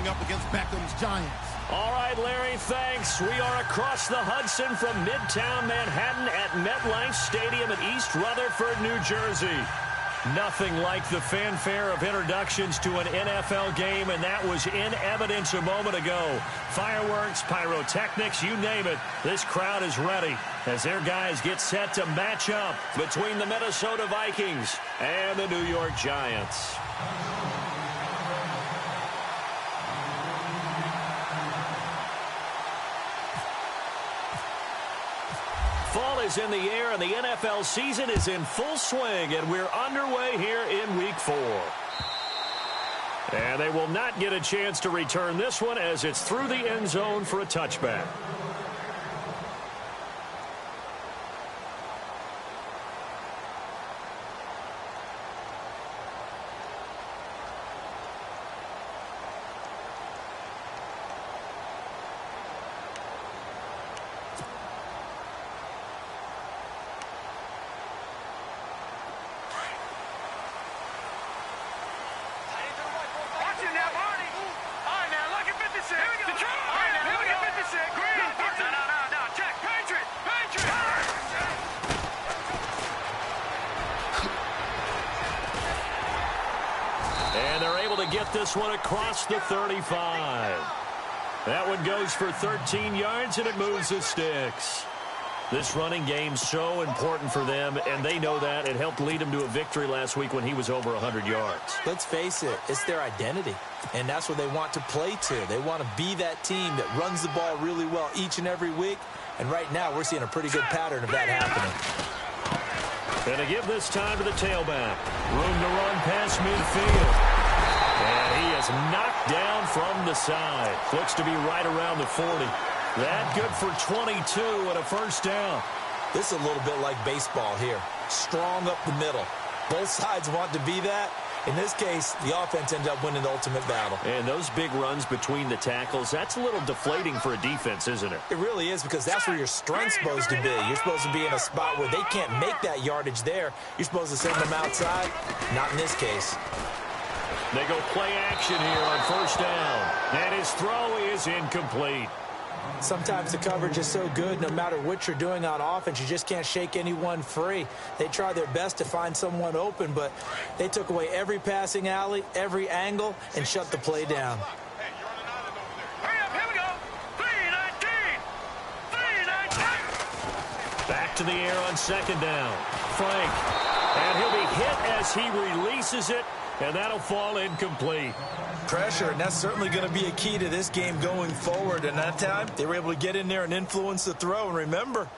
going up against Beckham's Giants. All right, Larry, thanks. We are across the Hudson from Midtown Manhattan at MetLife Stadium in East Rutherford, New Jersey. Nothing like the fanfare of introductions to an NFL game, and that was in evidence a moment ago. Fireworks, pyrotechnics, you name it. This crowd is ready as their guys get set to match up between the Minnesota Vikings and the New York Giants. Fall is in the air, and the NFL season is in full swing, and we're underway here in Week 4. And they will not get a chance to return this one as it's through the end zone for a touchback. And they're able to get this one across the 35. That one goes for 13 yards, and it moves the sticks. This running game's so important for them, and they know that. It helped lead them to a victory last week when he was over 100 yards. Let's face it, it's their identity, and that's what they want to play to. They want to be that team that runs the ball really well each and every week, and right now we're seeing a pretty good pattern of that happening. Going to give this time to the tailback. Room to run past midfield. And he is knocked down from the side. Looks to be right around the 40. That good for 22 and a first down. This is a little bit like baseball here. Strong up the middle. Both sides want to be that. In this case, the offense ended up winning the ultimate battle. And those big runs between the tackles, that's a little deflating for a defense, isn't it? It really is, because that's where your strength's supposed to be. You're supposed to be in a spot where they can't make that yardage there. You're supposed to send them outside. Not in this case. They go play action here on first down. And his throw is incomplete. Sometimes the coverage is so good, no matter what you're doing on offense, you just can't shake anyone free. They try their best to find someone open, but they took away every passing alley, every angle, and shut the play down. Hurry up, here we go. 3-19. 3-19. Back to the air on second down. Frank. And he'll be hit as he releases it, and that'll fall incomplete. Pressure, and that's certainly going to be a key to this game going forward. And that time, they were able to get in there and influence the throw. And remember,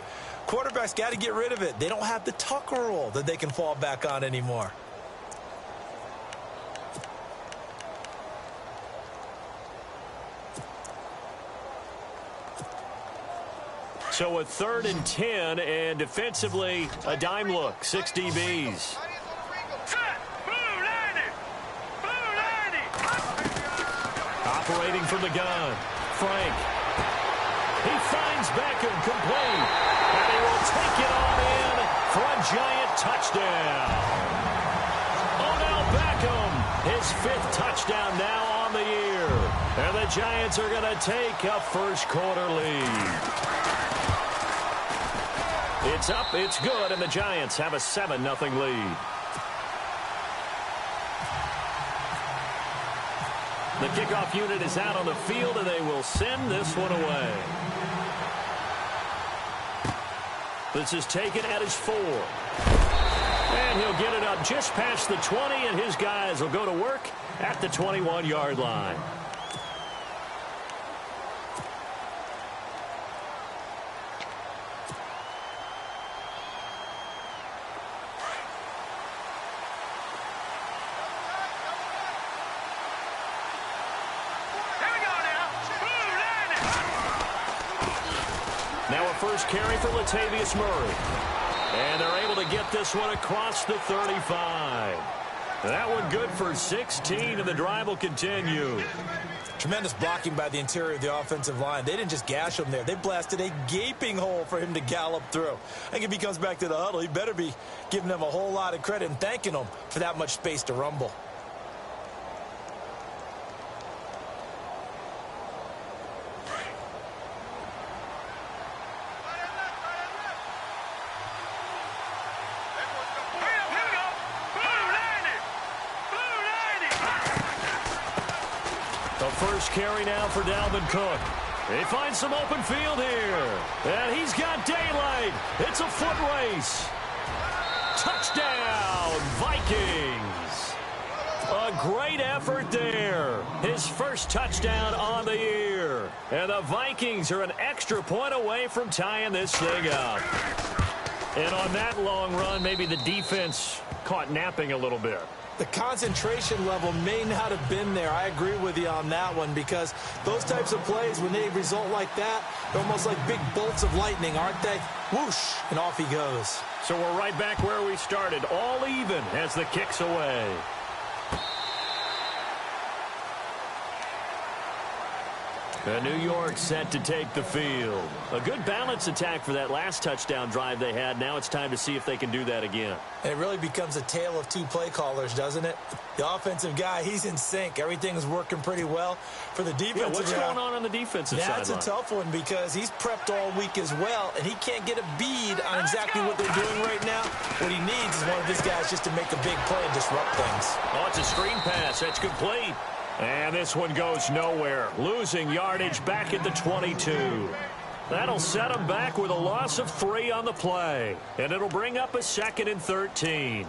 quarterbacks got to get rid of it. They don't have the tucker roll that they can fall back on anymore. So a 3rd and 10, and defensively, a dime look, 6 DBs. Operating from the gun, Frank. He finds Beckham complete, and he will take it on in for a Giant touchdown. Odell Beckham, his 5th touchdown now on the year. And the Giants are going to take a first quarter lead. It's up, it's good, and the Giants have a 7-0 lead. The kickoff unit is out on the field, and they will send this one away. This is taken at his 4. And he'll get it up just past the 20, and his guys will go to work at the 21-yard line. Now a first carry for Latavius Murray. And they're able to get this one across the 35. That one good for 16, and the drive will continue. Tremendous blocking by the interior of the offensive line. They didn't just gash him there. They blasted a gaping hole for him to gallop through. I think if he comes back to the huddle, he better be giving them a whole lot of credit and thanking them for that much space to rumble. The first carry now for Dalvin Cook. He finds some open field here. And he's got daylight. It's a foot race. Touchdown, Vikings. A great effort there. His first touchdown on the year. And the Vikings are an extra point away from tying this thing up. And on that long run, maybe the defense caught napping a little bit. The concentration level may not have been there. I agree with you on that one, because those types of plays, when they result like that, they're almost like big bolts of lightning, aren't they? Whoosh, and off he goes. So we're right back where we started, all even as the kick's away. And New York set to take the field. A good balance attack for that last touchdown drive they had. Now it's time to see if they can do that again. And it really becomes a tale of two play callers, doesn't it? The offensive guy, he's in sync. Everything's working pretty well. For the defensive guy, what's going on the defensive side? That's a tough one, because he's prepped all week as well, and he can't get a bead on exactly what they're doing right now. What he needs is one of his guys just to make a big play and disrupt things. Oh, it's a screen pass. That's complete. And this one goes nowhere. Losing yardage back at the 22. That'll set them back with a loss of 3 on the play. And it'll bring up a 2nd and 13.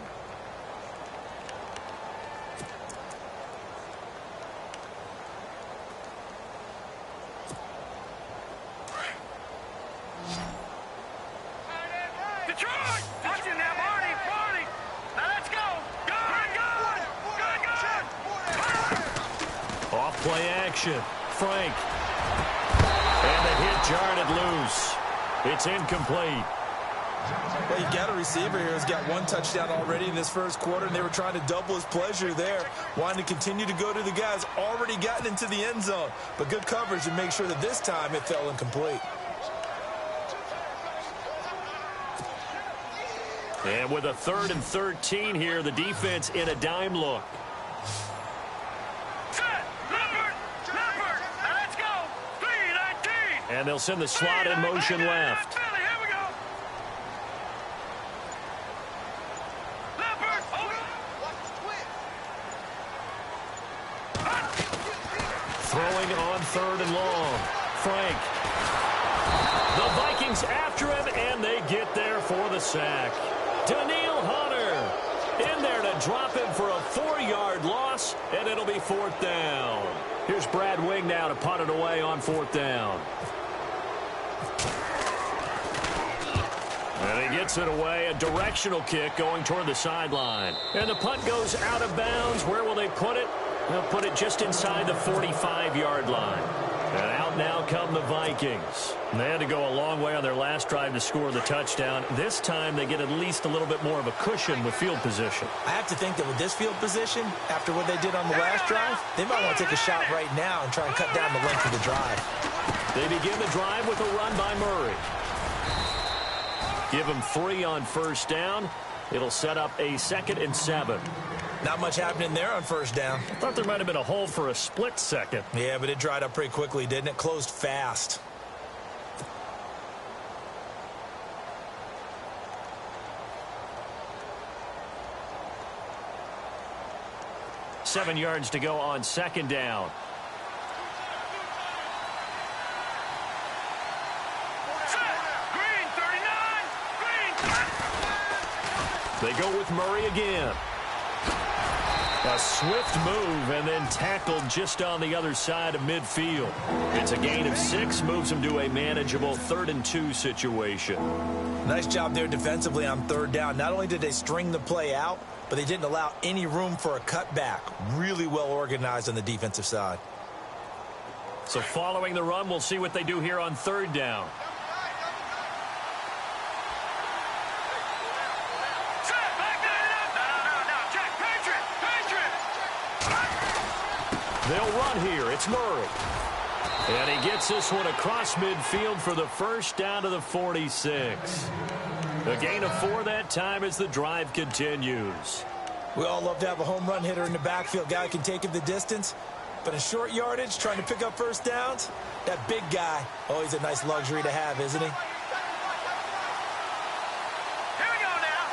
Detroit! Watching now, Marty! Now let's go! Good! Off play action. Frank. And the hit jarred loose. It's incomplete. Well, you got a receiver here who's got 1 touchdown already in this first quarter, and they were trying to double his pleasure there, wanting to continue to go to the guys already gotten into the end zone. But good coverage to make sure that this time it fell incomplete. And with a 3rd and 13 here, the defense in a dime look. And they'll send the slot in motion left. Throwing on 3rd and long. Frank. The Vikings after him, and they get there for the sack. Daniil Hunter in there to drop him for a 4-yard loss, and it'll be 4th down. Here's Brad Wing now to punt it away on 4th down. And he gets it away, a directional kick going toward the sideline. And the punt goes out of bounds. Where will they put it? They'll put it just inside the 45-yard line. And out now come the Vikings. They had to go a long way on their last drive to score the touchdown. This time they get at least a little bit more of a cushion with field position. I have to think that with this field position, after what they did on the last drive, they might want to take a shot right now and try and cut down the length of the drive. They begin the drive with a run by Murray. Give him 3 on 1st down. It'll set up a 2nd and 7. Not much happening there on 1st down. I thought there might have been a hole for a split second. Yeah, but it dried up pretty quickly, didn't it? Closed fast. Seven yards to go on 2nd down. They go with Murray again. A swift move and then tackled just on the other side of midfield. It's a gain of 6, moves him to a manageable 3rd and 2 situation. Nice job there defensively on 3rd down. Not only did they string the play out, but they didn't allow any room for a cutback. Really well organized on the defensive side. So following the run, we'll see what they do here on 3rd down. They'll run here. It's Murray. And he gets this one across midfield for the 1st down to the 46. A gain of 4 that time as the drive continues. We all love to have a home run hitter in the backfield. Guy can take it the distance. But in short yardage, trying to pick up 1st downs, that big guy, oh, he's a nice luxury to have, isn't he? Here we go now.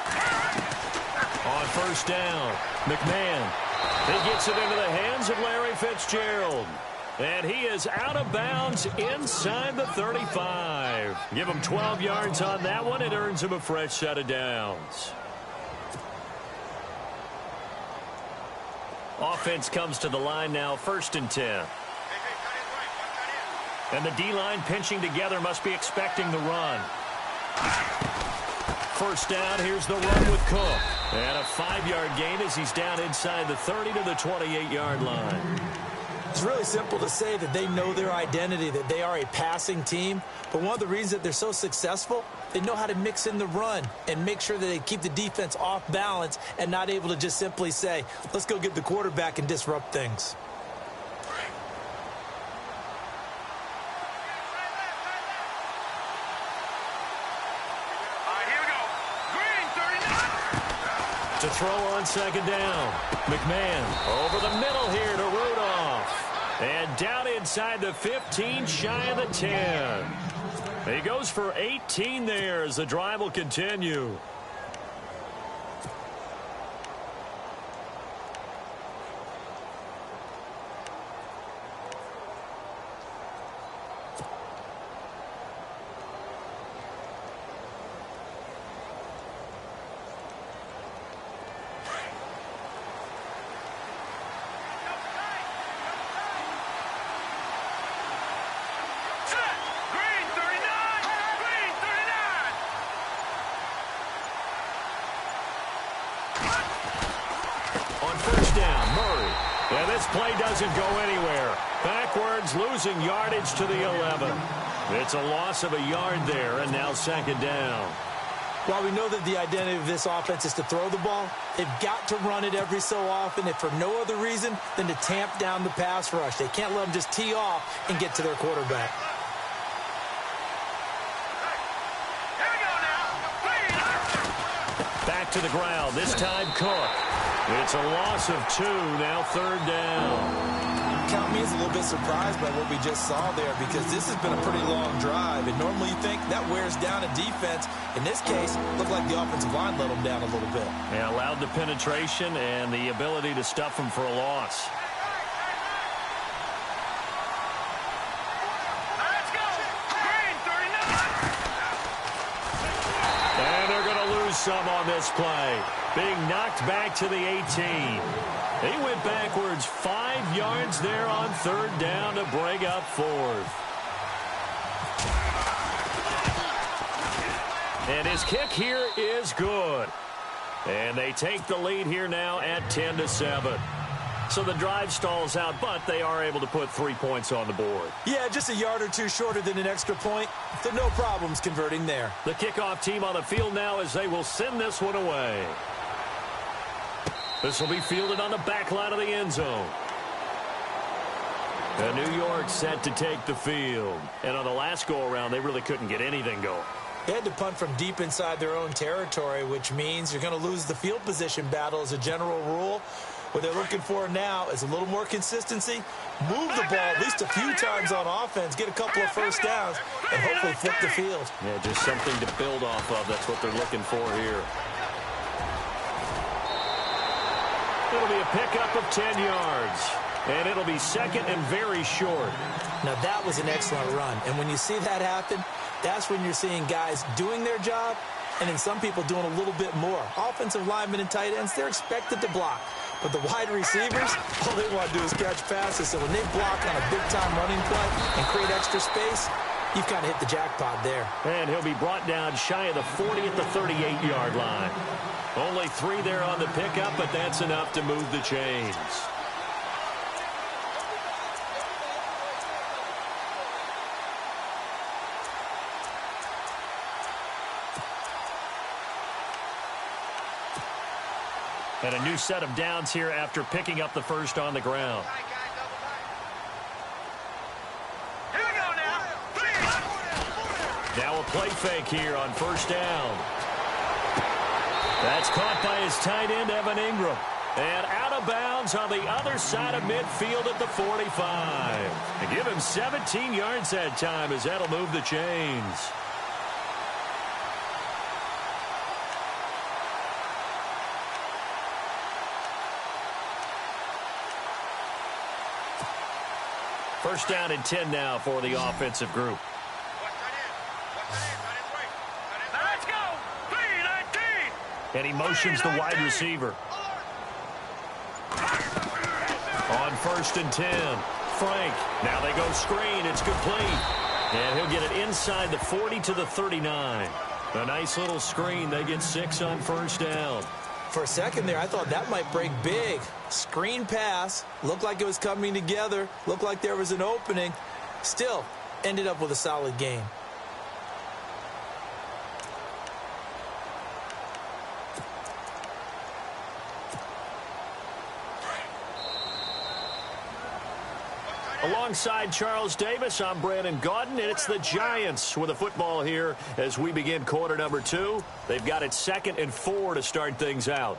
On 1st down, McMahon. He gets it into the hands of Larry Fitzgerald. And he is out of bounds inside the 35. Give him 12 yards on that one. It earns him a fresh set of downs. Offense comes to the line now, 1st and 10. And the D-line pinching together must be expecting the run. First down, here's the run with Cook. And a 5-yard gain as he's down inside the 30 to the 28-yard line. It's really simple to say that they know their identity, that they are a passing team. But one of the reasons that they're so successful, they know how to mix in the run and make sure that they keep the defense off balance and not able to just simply say, let's go get the quarterback and disrupt things. To throw on 2nd down. McMahon over the middle here to Rudolph. And down inside the 15, shy of the 10. He goes for 18 there as the drive will continue. Play doesn't go anywhere. Backwards, losing yardage to the 11. It's a loss of a yard there, and now 2nd down. While we know that the identity of this offense is to throw the ball, they've got to run it every so often, if for no other reason than to tamp down the pass rush. They can't let them just tee off and get to their quarterback. Back to the ground, this time Cook. It's a loss of 2, now 3rd down. Count me as a little bit surprised by what we just saw there, because this has been a pretty long drive, and normally you think that wears down a defense. In this case, it looked like the offensive line let them down a little bit. Yeah, allowed the penetration and the ability to stuff them for a loss. Let's go! Green 39! And they're going to lose some on this play. Being knocked back to the 18. He went backwards 5 yards there on 3rd down to break up 4th. And his kick here is good. And they take the lead here now at 10-7. So the drive stalls out, but they are able to put 3 points on the board. Yeah, just a yard or two shorter than an extra point. So no problems converting there. The kickoff team on the field now as they will send this one away. This will be fielded on the back line of the end zone. And New York set to take the field. And on the last go-around, they really couldn't get anything going. They had to punt from deep inside their own territory, which means you're going to lose the field position battle as a general rule. What they're looking for now is a little more consistency, move the ball at least a few times on offense, get a couple of first downs, and hopefully flip the field. Yeah, just something to build off of. That's what they're looking for here. It'll be a pickup of 10 yards. And it'll be 2nd and very short. Now, that was an excellent run. And when you see that happen, that's when you're seeing guys doing their job and then some people doing a little bit more. Offensive linemen and tight ends, they're expected to block. But the wide receivers, all they want to do is catch passes. So when they block on a big-time running play and create extra space, you've kind of hit the jackpot there. And he'll be brought down shy of the 40 at the 38-yard line. Only 3 there on the pickup, but that's enough to move the chains. And a new set of downs here after picking up the first on the ground. Here we go now. Now a play fake here on first down. That's caught by his tight end, Evan Ingram. And out of bounds on the other side of midfield at the 45. And give him 17 yards that time as that'll move the chains. First down and 10 now for the offensive group. Let's go. 3-19. And he motions the wide receiver. On first and 10, Frank. Now they go screen. It's complete. And he'll get it inside the 40 to the 39. A nice little screen. They get 6 on first down. For a second there, I thought that might break big. Screen pass. Looked like it was coming together. Looked like there was an opening. Still, ended up with a solid game. Alongside Charles Davis, I'm Brandon Gaudin, and it's the Giants with the football here as we begin quarter number 2. They've got it 2nd and 4 to start things out.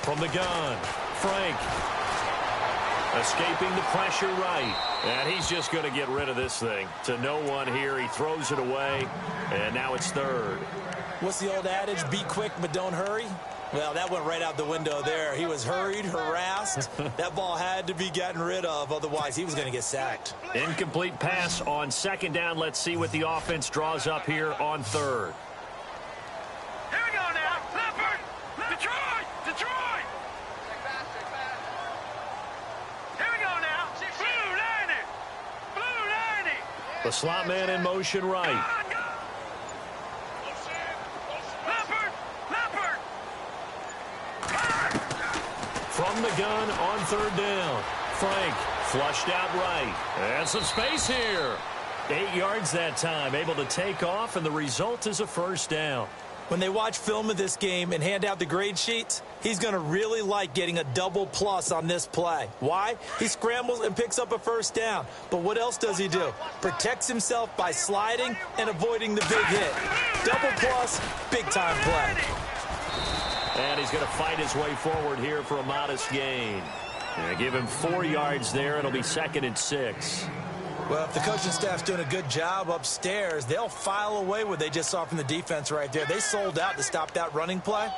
From the gun, Frank. Escaping the pressure right. And he's just going to get rid of this thing. To no one here. He throws it away. And now it's 3rd. What's the old adage? Be quick, but don't hurry. Well, that went right out the window there. He was hurried, harassed. That ball had to be gotten rid of. Otherwise, he was going to get sacked. Incomplete pass on 2nd down. Let's see what the offense draws up here on 3rd. Here we go now. Leopard. Detroit. Detroit. Here we go now. Blue 90. Blue 90. The slot man in motion right. Leopard. Leopard. From the gun on 3rd down. Frank flushed out right. And some space here. 8 yards that time. Able to take off, and the result is a first down. When they watch film of this game and hand out the grade sheets, he's going to really like getting a double plus on this play. Why? He scrambles and picks up a first down. But what else does he do? Protects himself by sliding and avoiding the big hit. Double plus, big-time play. And he's going to fight his way forward here for a modest gain. And give him 4 yards there. It'll be 2nd and 6. Well, if the coaching staff's doing a good job upstairs, they'll file away what they just saw from the defense right there. They sold out to stop that running play.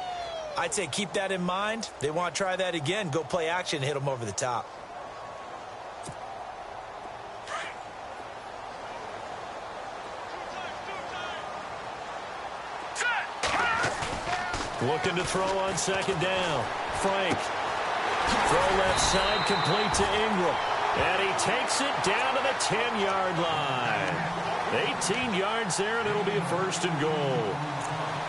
I'd say keep that in mind. They want to try that again. Go play action and hit them over the top. Looking to throw on 2nd down. Frank. Throw left side, complete to Ingram. And he takes it down to the 10-yard line. 18 yards there, and it'll be a 1st and goal.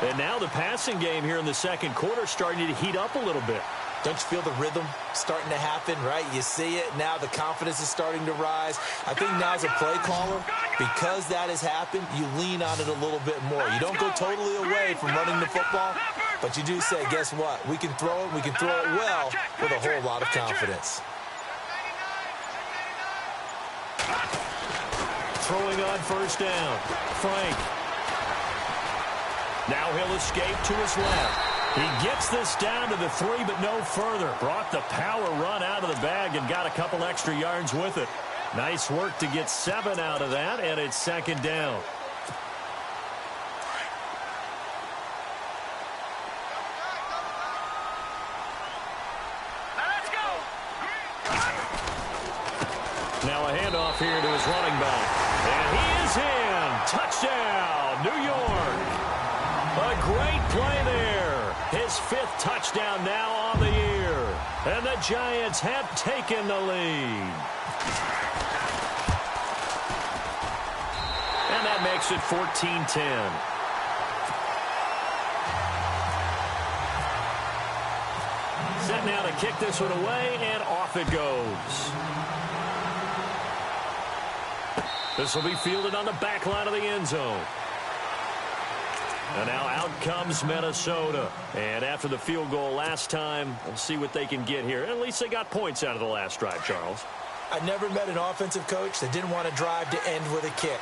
And now the passing game here in the 2nd quarter starting to heat up a little bit. Don't you feel the rhythm starting to happen, right? You see it. Now the confidence is starting to rise. I think now as a play caller, because that has happened, you lean on it a little bit more. You don't go totally away from running the football, but you do say, guess what? We can throw it. We can throw it well with a whole lot of confidence. Throwing on 1st down. Frank. Now he'll escape to his left. He gets this down to the 3, but no further. Brought the power run out of the bag and got a couple extra yards with it. Nice work to get 7 out of that, and it's 2nd down. Let's go. Now a handoff here to his running back. And he is in. Touchdown, New York. A great play there. His 5th touchdown now on the year. And the Giants have taken the lead. And that makes it 14-10. Set now to kick this one away, and off it goes. This will be fielded on the back line of the end zone. And now out comes Minnesota. And after the field goal last time, we'll see what they can get here. At least they got points out of the last drive, Charles. I never met an offensive coach that didn't want to drive to end with a kick.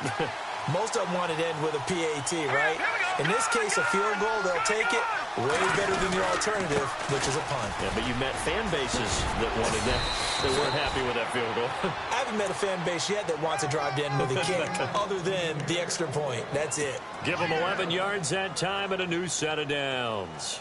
Most of them want to end with a PAT, right? In this case, a field goal, they'll take it way better than the alternative, which is a punt. Yeah, but you met fan bases that wanted that, that weren't happy with that field goal. I haven't met a fan base yet that wants to drive to end with a kick, other than the extra point. That's it. Give them 11 yards that time and a new set of downs.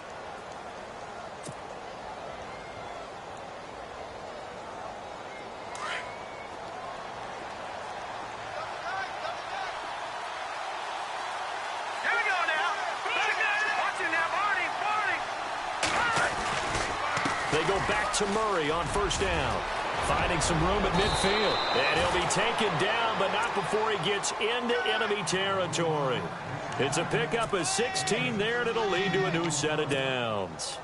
They go back to Murray on first down. Finding some room at midfield. And he'll be taken down, but not before he gets into enemy territory. It's a pickup of 16 there, and it'll lead to a new set of downs.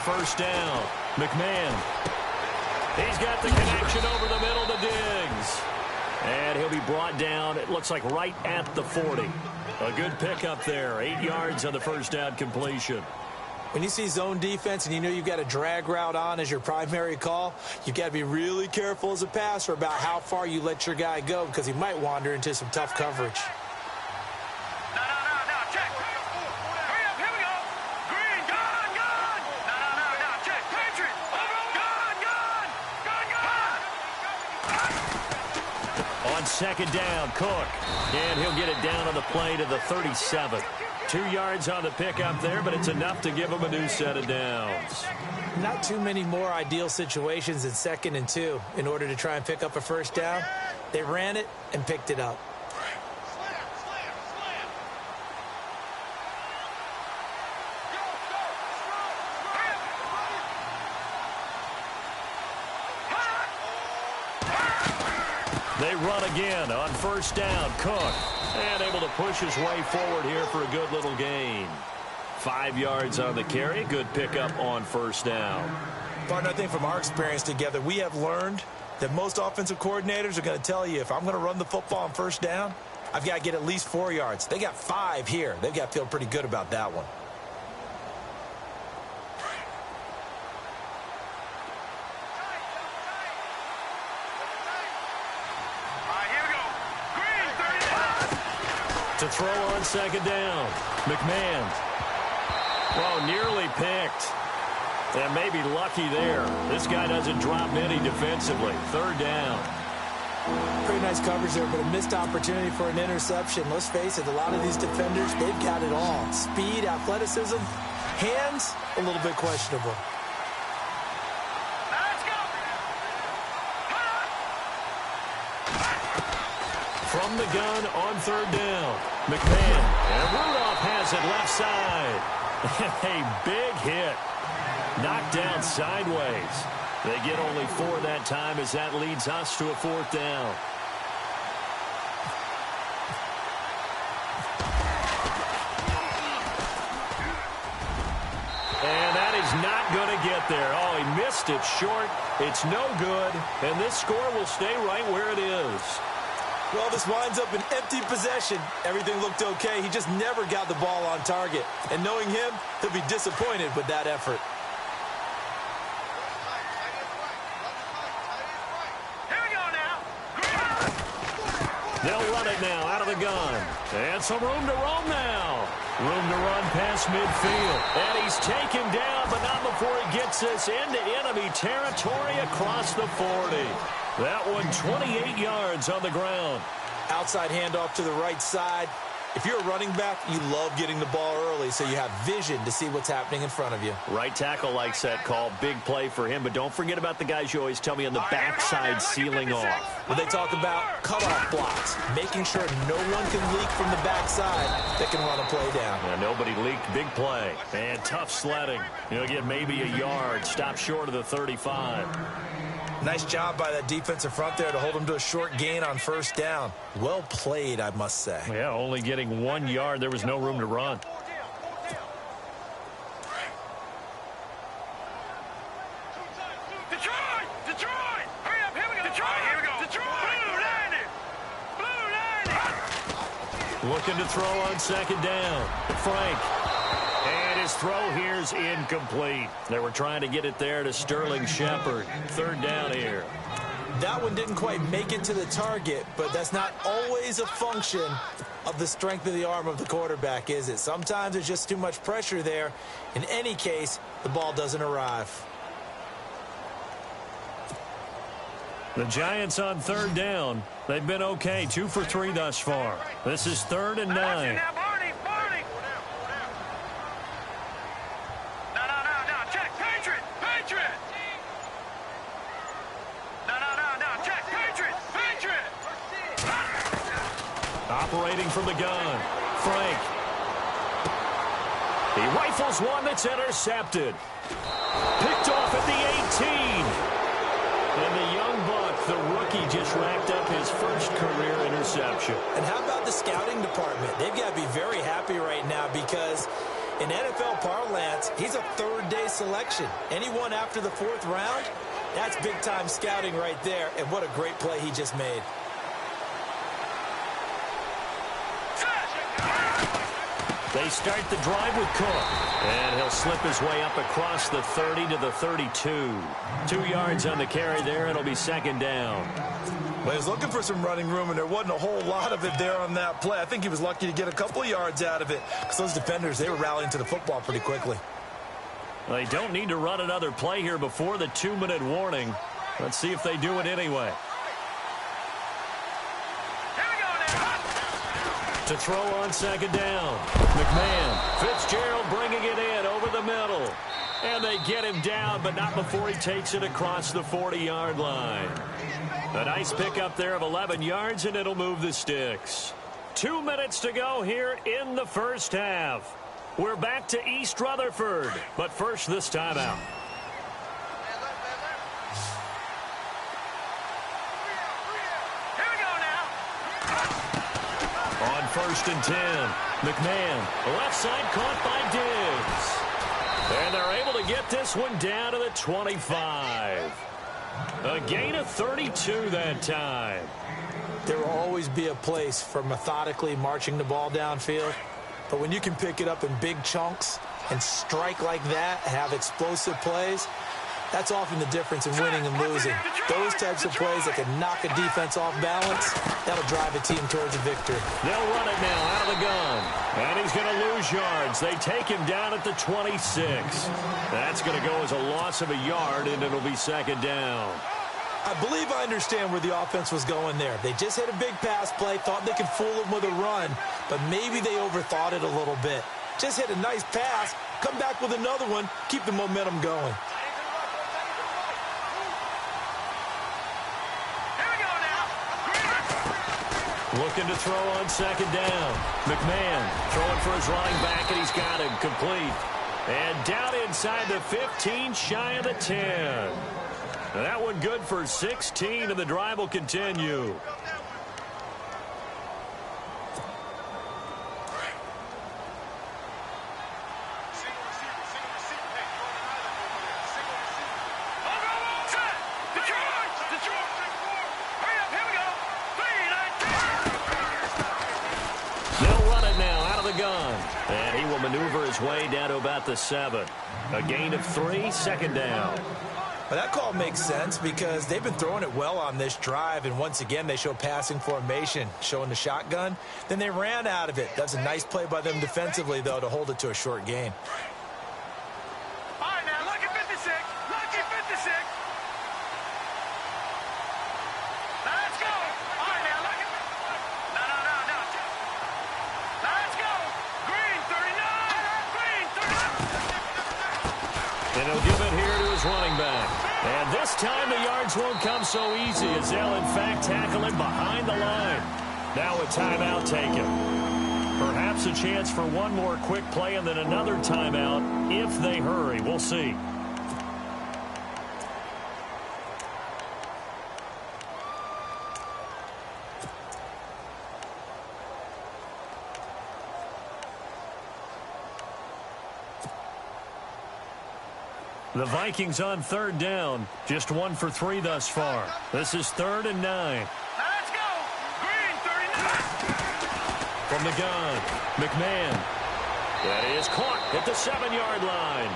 First down, McMahon. He's got the connection over the middle to Diggs. And he'll be brought down, it looks like right at the 40. A good pickup there, 8 yards on the first down completion. When you see zone defense and you know you've got a drag route on as your primary call, you've got to be really careful as a passer about how far you let your guy go because he might wander into some tough coverage. Second down, Cook. And he'll get it down on the play to the 37. 2 yards on the pickup there, but it's enough to give him a new set of downs. Not too many more ideal situations in 2nd and 2 in order to try and pick up a first down. They ran it and picked it up. They run again on first down. Cook, and able to push his way forward here for a good little gain. 5 yards on the carry. Good pickup on first down. Partner, I think from our experience together, we have learned that most offensive coordinators are going to tell you, if I'm going to run the football on first down, I've got to get at least 4 yards. They got 5 here. They've got to feel pretty good about that one. To throw on second down, McMahon. Well, nearly picked. And maybe lucky there. This guy doesn't drop any defensively. Third down. Pretty nice coverage there, but a missed opportunity for an interception. Let's face it, a lot of these defenders, they've got it all. Speed, athleticism, hands, a little bit questionable. From the gun on third down, McMahon. And Rudolph has it left side. A big hit. Knocked down sideways. They get only 4 that time as that leads us to a 4th down. And that is not going to get there. Oh, he missed it short. It's no good. And this score will stay right where it is. Well, this winds up an empty possession. Everything looked okay. He just never got the ball on target. And knowing him, he'll be disappointed with that effort. Here we go now. They'll run it now out of the gun. And some room to roam now. Room to run past midfield. And he's taken down, but not before he gets us into enemy territory across the 40. That one 28 yards on the ground. Outside handoff to the right side. If you're a running back, you love getting the ball early so you have vision to see what's happening in front of you. Right tackle likes that call. Big play for him, but don't forget about the guys you always tell me on the backside sealing off. When they talk about cutoff blocks, making sure no one can leak from the backside that can run a play down. Yeah, nobody leaked. Big play. And tough sledding. You'll get maybe a yard. Stop short of the 35. Nice job by that defensive front there to hold them to a short gain on first down. Well played, I must say. Yeah, only getting 1 yard. There was no room to run. The Detroit! Detroit! Hurry up, here we go! Detroit, here we go! Detroit! Blue landed! Blue landed! Looking to throw on second down. Frank. And his throw here's incomplete. They were trying to get it there to Sterling Shepard. Third down here. That one didn't quite make it to the target, but that's not always a function of the strength of the arm of the quarterback, is it? Sometimes there's just too much pressure there. In any case, the ball doesn't arrive. The Giants on third down. They've been okay, 2 for 3 thus far. This is 3rd and 9. Now, Barney! No, check, Patriot! No, check, Patriot! Operating from the gun. Frank. He rifles one that's intercepted. Picked off at the 18. And the young buck, the rookie, just racked up his first career interception. And how about the scouting department? They've got to be very happy right now because in NFL parlance, he's a third-day selection. Anyone after the 4th round, that's big-time scouting right there. And what a great play he just made. They start the drive with Cook. And he'll slip his way up across the 30 to the 32. 2 yards on the carry there. It'll be second down. Well, he was looking for some running room, and there wasn't a whole lot of it there on that play. I think he was lucky to get a couple of yards out of it because those defenders, they were rallying to the football pretty quickly. They don't need to run another play here before the 2-minute warning. Let's see if they do it anyway. To throw on second down. McMahon. Fitzgerald bringing it in over the middle. And they get him down, but not before he takes it across the 40-yard line. A nice pickup there of 11 yards, and it'll move the sticks. 2 minutes to go here in the first half. We're back to East Rutherford, but first this timeout. On 1st and 10, McMahon, left side caught by Diggs. And they're able to get this one down to the 25. A gain of 32 that time. There will always be a place for methodically marching the ball downfield. But when you can pick it up in big chunks and strike like that, have explosive plays, that's often the difference in winning and losing. Those types of plays that can knock a defense off balance, that'll drive a team towards a victory. They'll run it now out of the gun. And he's going to lose yards. They take him down at the 26. That's going to go as a loss of a yard, and it'll be second down. I believe I understand where the offense was going there. They just hit a big pass play, thought they could fool him with a run, but maybe they overthought it a little bit. Just hit a nice pass, come back with another one, keep the momentum going. Looking to throw on second down. McMahon throwing for his running back, and he's got him complete. And down inside the 15, shy of the 10. That one good for 16, and the drive will continue. And he will maneuver his way down to about the 7. A gain of 3, second down. Well, that call makes sense because they've been throwing it well on this drive, and once again they show passing formation, showing the shotgun. Then they ran out of it. That's a nice play by them defensively, though, to hold it to a short gain. All right, now, lucky 56. Lucky 56. Now, let's go. All right, now, lucky. No. Now, let's go. Green 39. Green 39. And he'll give it here to his running back. And this time the yards won't come so easy as they'll, in fact, tackle him behind the line. Now a timeout taken. Perhaps a chance for one more quick play and then another timeout if they hurry. We'll see. The Vikings on third down. Just 1 for 3 thus far. This is 3rd and 9. Now let's go. Green 39. From the gun, McMahon. That is caught at the 7-yard line.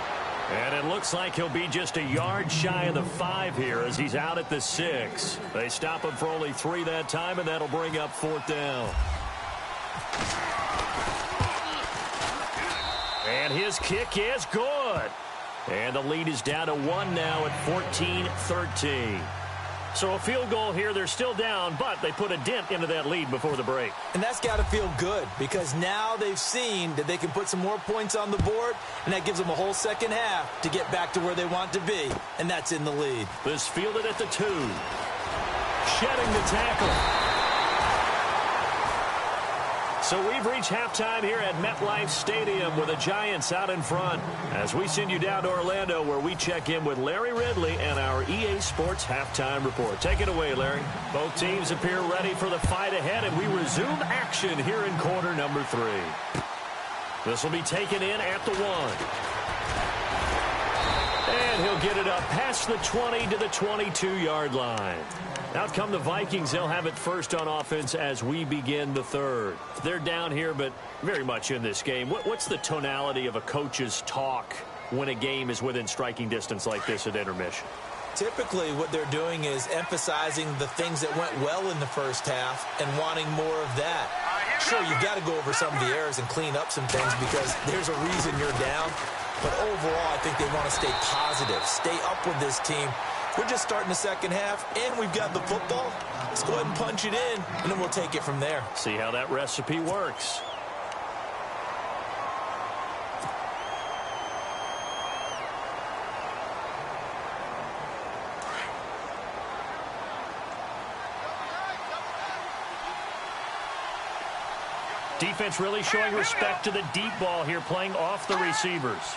And it looks like he'll be just a yard shy of the 5 here as he's out at the 6. They stop him for only 3 that time, and that'll bring up 4th down. And his kick is good. And the lead is down to 1 now at 14-13. So a field goal here. They're still down, but they put a dent into that lead before the break. And that's got to feel good because now they've seen that they can put some more points on the board, and that gives them a whole second half to get back to where they want to be, and that's in the lead. This fielded at the 2. Shedding the tackle. So we've reached halftime here at MetLife Stadium with the Giants out in front as we send you down to Orlando where we check in with Larry Ridley and our EA Sports Halftime Report. Take it away, Larry. Both teams appear ready for the fight ahead, and we resume action here in quarter number 3. This will be taken in at the 1. And he'll get it up past the 20 to the 22-yard line. Out come the Vikings. They'll have it first on offense as we begin the 3rd. They're down here, but very much in this game. What's the tonality of a coach's talk when a game is within striking distance like this at intermission? Typically, what they're doing is emphasizing the things that went well in the first half and wanting more of that. Sure, you've got to go over some of the errors and clean up some things because there's a reason you're down. But overall, I think they want to stay positive, stay up with this team. We're just starting the second half, and we've got the football. Let's go ahead and punch it in, and then we'll take it from there. See how that recipe works. Defense really showing respect to the deep ball here, playing off the receivers.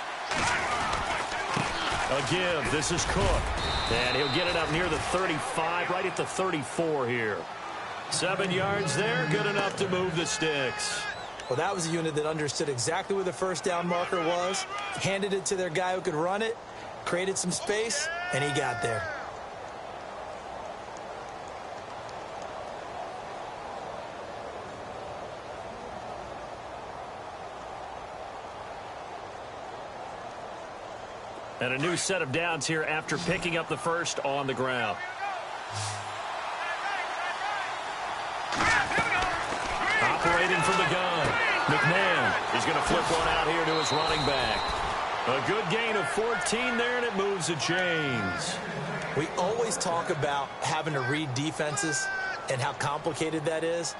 A give. This is Cook. And he'll get it up near the 35, right at the 34 here. 7 yards there, good enough to move the sticks. Well, that was a unit that understood exactly where the first down marker was, handed it to their guy who could run it, created some space, and he got there. And a new set of downs here after picking up the first on the ground. Operating from the gun. McMahon is going to flip one out here to his running back. A good gain of 14 there, and it moves the chains. We always talk about having to read defenses and how complicated that is.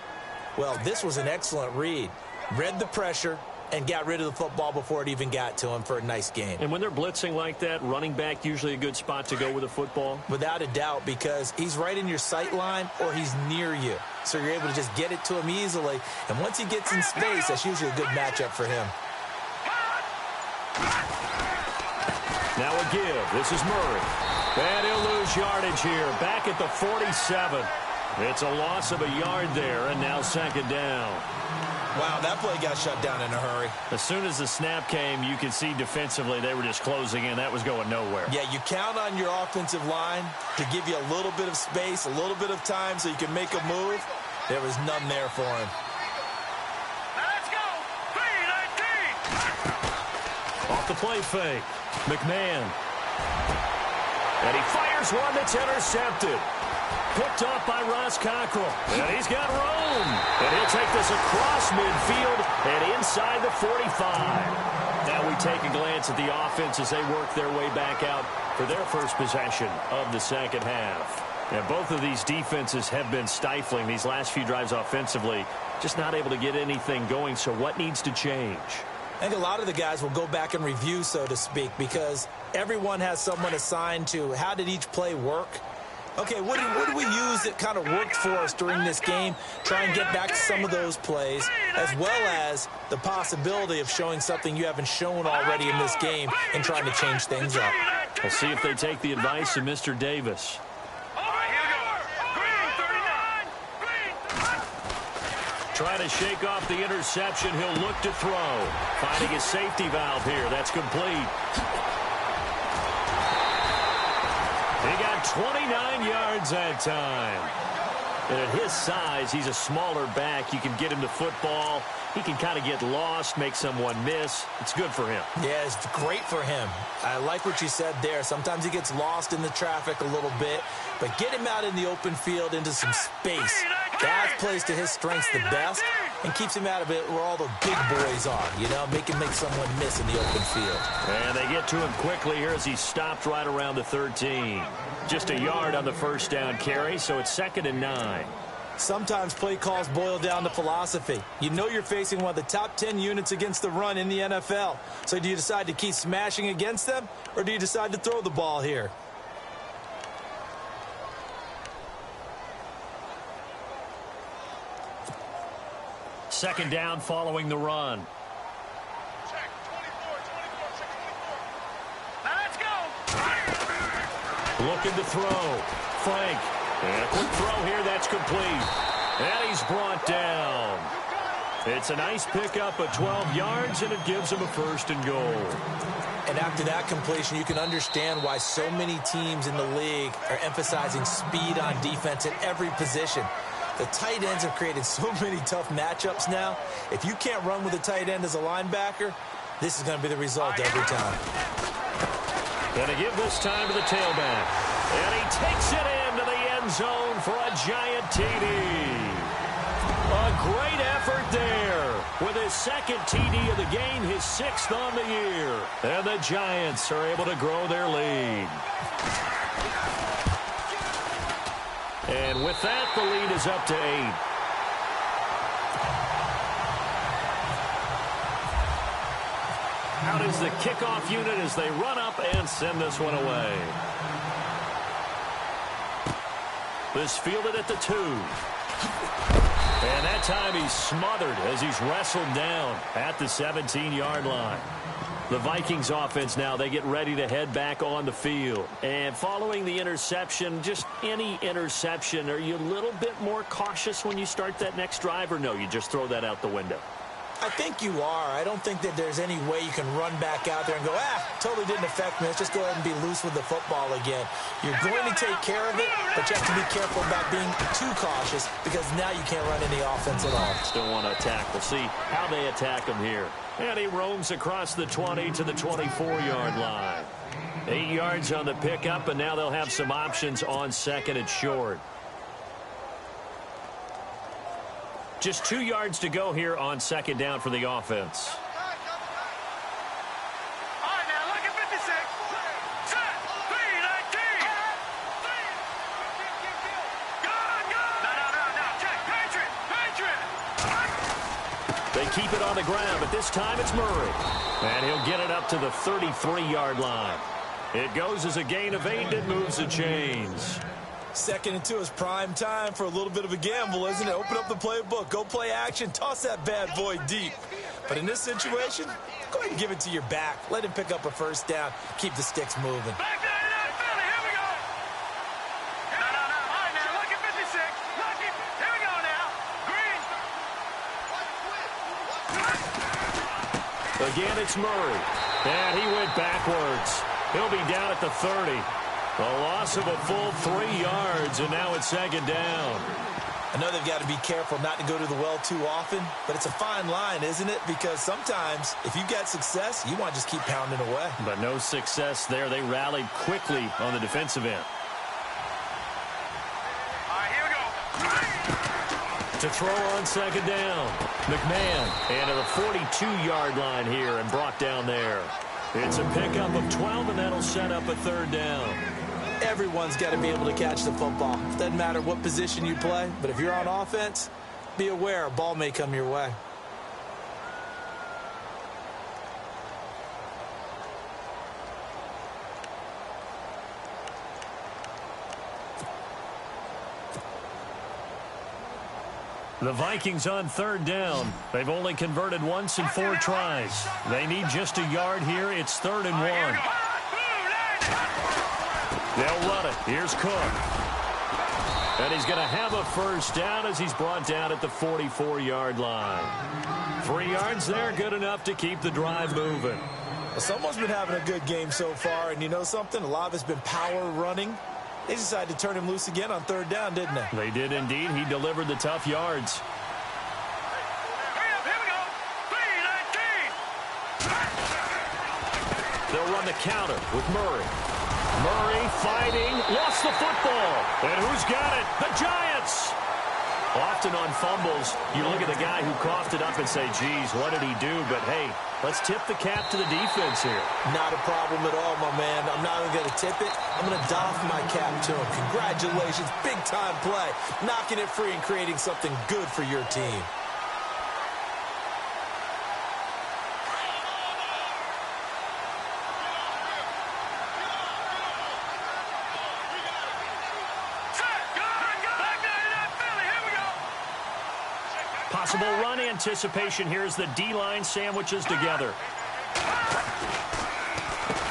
Well, this was an excellent read. Read the pressure and got rid of the football before it even got to him for a nice gain. And when they're blitzing like that, running back usually a good spot to go with the football? Without a doubt, because he's right in your sight line or he's near you. So you're able to just get it to him easily. And once he gets in space, that's usually a good matchup for him. Now a give. This is Murray. And he'll lose yardage here. Back at the 47. It's a loss of a yard there, and now 2nd down. Wow, that play got shut down in a hurry. As soon as the snap came, you could see defensively they were just closing in. That was going nowhere. Yeah, you count on your offensive line to give you a little bit of space, a little bit of time so you can make a move. There was none there for him. Now let's go. 3-19. Off the play fake. McMahon. And he fires one that's intercepted. Picked off by Ross Cockrell. And he's got room. And he'll take this across midfield and inside the 45. Now we take a glance at the offense as they work their way back out for their first possession of the second half. And both of these defenses have been stifling these last few drives offensively. Just not able to get anything going. So what needs to change? I think a lot of the guys will go back and review, so to speak, because everyone has someone assigned to how did each play work. Okay, what did we use that kind of worked for us during this game? Try and get back to some of those plays, as well as the possibility of showing something you haven't shown already in this game and trying to change things up. We'll see if they take the advice of Mr. Davis. All right, here we go. Green 39. Trying to shake off the interception. He'll look to throw. Finding his safety valve here. That's complete. 29 yards that time. And at his size, he's a smaller back. You can get him to football. He can kind of get lost, make someone miss. It's good for him. Yeah, it's great for him. I like what you said there. Sometimes he gets lost in the traffic a little bit, but get him out in the open field into some space. That plays to his strengths the best and keeps him out of it where all the big boys are, you know, make someone miss in the open field. And they get to him quickly here as he stopped right around the 13. Just a yard on the first down carry, so it's 2nd and 9. Sometimes play calls boil down to philosophy. You know you're facing one of the top 10 units against the run in the NFL. So do you decide to keep smashing against them, or do you decide to throw the ball here? Second down following the run. Check, 24, check 24. Now let's go. Looking to throw. Frank. And a quick throw here. That's complete. And he's brought down. It's a nice pickup of 12 yards, and it gives him a 1st and goal. And after that completion, you can understand why so many teams in the league are emphasizing speed on defense at every position. The tight ends have created so many tough matchups now. If you can't run with a tight end as a linebacker, this is going to be the result every time. Going to give this time to the tailback. And he takes it into the end zone for a giant TD. A great effort there with his 2nd TD of the game, his 6th on the year. And the Giants are able to grow their lead. And with that, the lead is up to 8. Out is the kickoff unit as they run up and send this one away. This fielded at the 2. And that time he's smothered as he's wrestled down at the 17-yard line. The Vikings offense now, they get ready to head back on the field. And following the interception, just any interception, are you a little bit more cautious when you start that next drive, or no, you just throw that out the window? I think you are. I don't think that there's any way you can run back out there and go, totally didn't affect me. Let's just go ahead and be loose with the football again. You're going to take care of it, but you have to be careful about being too cautious because now you can't run any offense at all. Still want to attack. We'll see how they attack him here. And he roams across the 20 to the 24-yard line. 8 yards on the pickup, and now they'll have some options on 2nd and short. Just 2 yards to go here on 2nd down for the offense. All right, now look at 56. Set. 3-19. No. Check. Patriot. They keep it on the ground, but this time it's Murray. And he'll get it up to the 33-yard line. It goes as a gain of 8 and moves the chains. 2nd and 2 is prime time for a little bit of a gamble, isn't it? Open up the playbook, go play action, toss that bad boy deep. But in this situation, go ahead and give it to your back. Let him pick up a 1st down, keep the sticks moving. Back there in that Philly. Here we go. No. All right, now look at 56. Look it. Here we go now. Green. Again, it's Murray. And he went backwards. He'll be down at the 30. A loss of a full 3 yards, and now it's 2nd down. I know they've got to be careful not to go to the well too often, but it's a fine line, isn't it? Because sometimes, if you've got success, you want to just keep pounding away. But no success there. They rallied quickly on the defensive end. All right, here we go. To throw on 2nd down. McMahon, and to the 42-yard line here and brought down there. It's a pickup of 12, and that'll set up a 3rd down. Everyone's got to be able to catch the football. It doesn't matter what position you play, but if you're on offense, be aware a ball may come your way. The Vikings on 3rd down. They've only converted once in 4 tries. They need just a yard here. It's 3rd and 1. They'll run it. Here's Cook. And he's going to have a 1st down as he's brought down at the 44-yard line. 3 yards there, good enough to keep the drive moving. Well, someone's been having a good game so far, and you know something? A lot of it's been power running. They decided to turn him loose again on third down, didn't they? They did indeed. He delivered the tough yards. Here we go. 3-19. They'll run the counter with Murray. Murray fighting, lost the football. And who's got it? The Giants. Often on fumbles, you look at the guy who coughed it up and say, geez, what did he do? But, hey, let's tip the cap to the defense here. Not a problem at all, my man. I'm not even going to tip it. I'm going to doff my cap to him. Congratulations. Big-time play. Knocking it free and creating something good for your team. Possible run anticipation. Here's the D-line sandwiches together.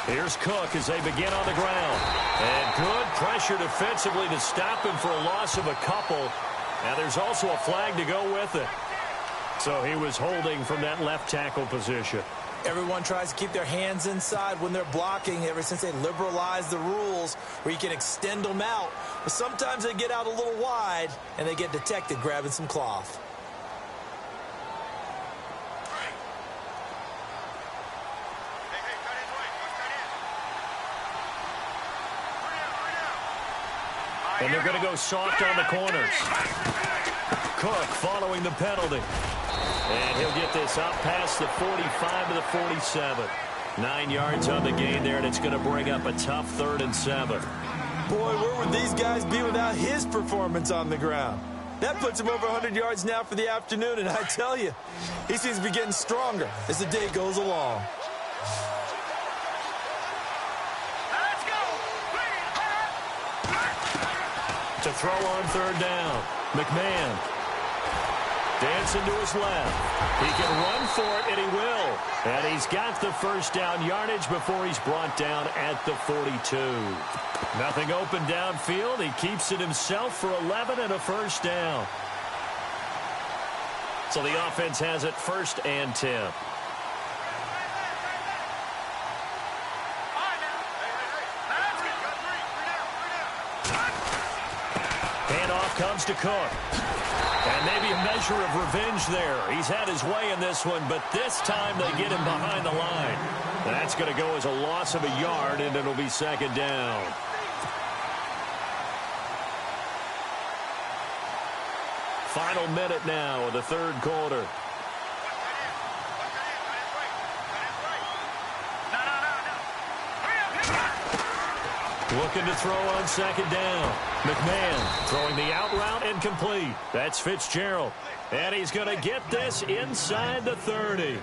Here's Cook as they begin on the ground. And good pressure defensively to stop him for a loss of a couple. Now there's also a flag to go with it. So he was holding from that left tackle position. Everyone tries to keep their hands inside when they're blocking ever since they liberalized the rules where you can extend them out. But sometimes they get out a little wide and they get detected grabbing some cloth. And they're going to go soft on the corners. Cook following the penalty. And he'll get this up past the 45 to the 47. 9 yards on the gain there, and it's going to bring up a tough 3rd and 7. Boy, where would these guys be without his performance on the ground? That puts him over 100 yards now for the afternoon, and I tell you, he seems to be getting stronger as the day goes along. To throw on 3rd down. McMahon dancing to his left. He can run for it, and he will. And he's got the first down yardage before he's brought down at the 42. Nothing open downfield. He keeps it himself for 11 and a first down. So the offense has it 1st and 10. Comes to Cook. And maybe a measure of revenge there. He's had his way in this one, but this time they get him behind the line. That's going to go as a loss of a yard, and it'll be 2nd down. Final minute now of the 3rd quarter. Looking to throw on 2nd down. McMahon throwing the out route incomplete. That's Fitzgerald. And he's going to get this inside the 30.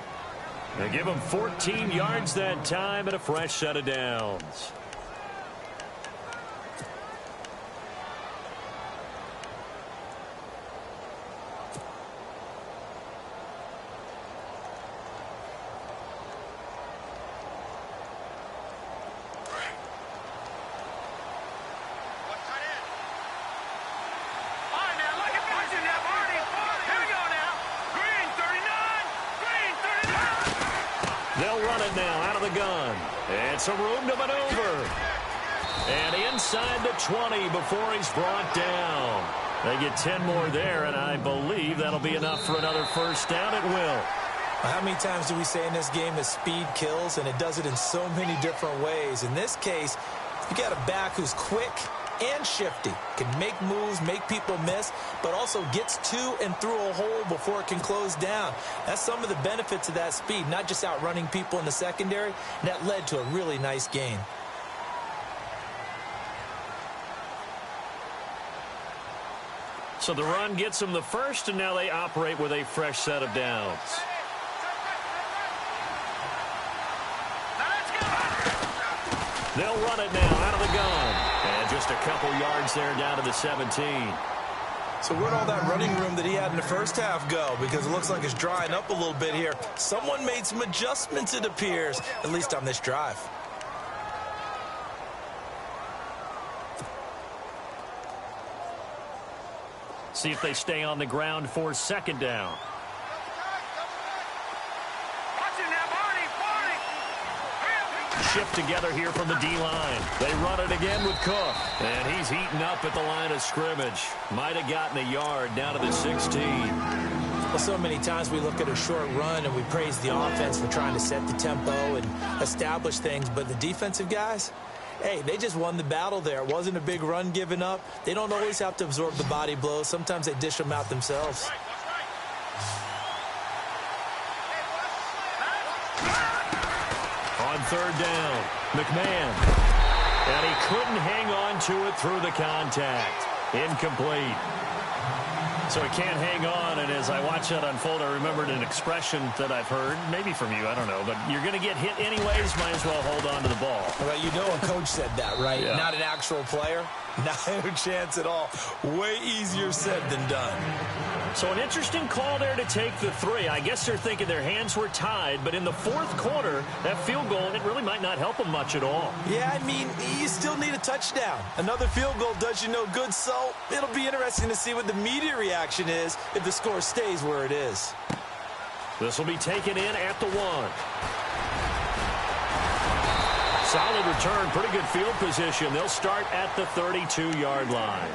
They give him 14 yards that time and a fresh set of downs. And some room to maneuver. And inside the 20 before he's brought down. They get 10 more there, and I believe that'll be enough for another first down. It will. How many times do we say in this game that speed kills, and it does it in so many different ways? In this case, you got a back who's quick and shifty, can make moves, make people miss, but also gets to and through a hole before it can close down. That's some of the benefits of that speed, not just outrunning people in the secondary. And that led to a really nice gain. So the run gets them the first, and now they operate with a fresh set of downs. They'll run it now out of the gun. And just a couple yards there down to the 17. So where'd all that running room that he had in the first half go? Because it looks like it's drying up a little bit here. Someone made some adjustments, it appears, at least on this drive. See if they stay on the ground for 2nd down. shift together here from the D-line. They run it again with Cook. And he's heating up at the line of scrimmage. Might have gotten a yard down to the 16. Well, so many times we look at a short run and we praise the offense for trying to set the tempo and establish things. But the defensive guys, hey, they just won the battle there. It wasn't a big run given up. They don't always have to absorb the body blows. Sometimes they dish them out themselves. On third down, McMahon. And he couldn't hang on to it through the contact. Incomplete. So he can't hang on, and as I watch that unfold, I remembered an expression that I've heard, maybe from you, I don't know, but you're going to get hit anyways, might as well hold on to the ball. Well, you know a coach said that, right? Yeah. Not an actual player. No chance at all. Way easier said than done. So an interesting call there to take the 3. I guess they're thinking their hands were tied, but in the fourth quarter, that field goal, it really might not help them much at all. Yeah, I mean, you still need a touchdown. Another field goal does you no good, so it'll be interesting to see what the media reaction is if the score stays where it is. This will be taken in at the 1. Solid return, pretty good field position. They'll start at the 32-yard line.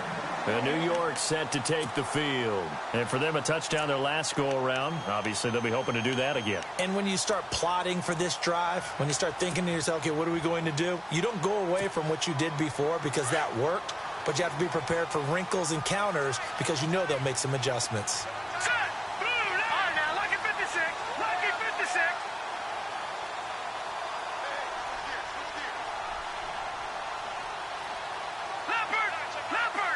And New York set to take the field. And for them, a touchdown their last go-around. Obviously, they'll be hoping to do that again. And when you start plotting for this drive, when you start thinking to yourself, okay, what are we going to do? You don't go away from what you did before because that worked, but you have to be prepared for wrinkles and counters because you know they'll make some adjustments. Set. Blue line. All right, now, lucky 56. Lucky 56. Leopard. Leopard.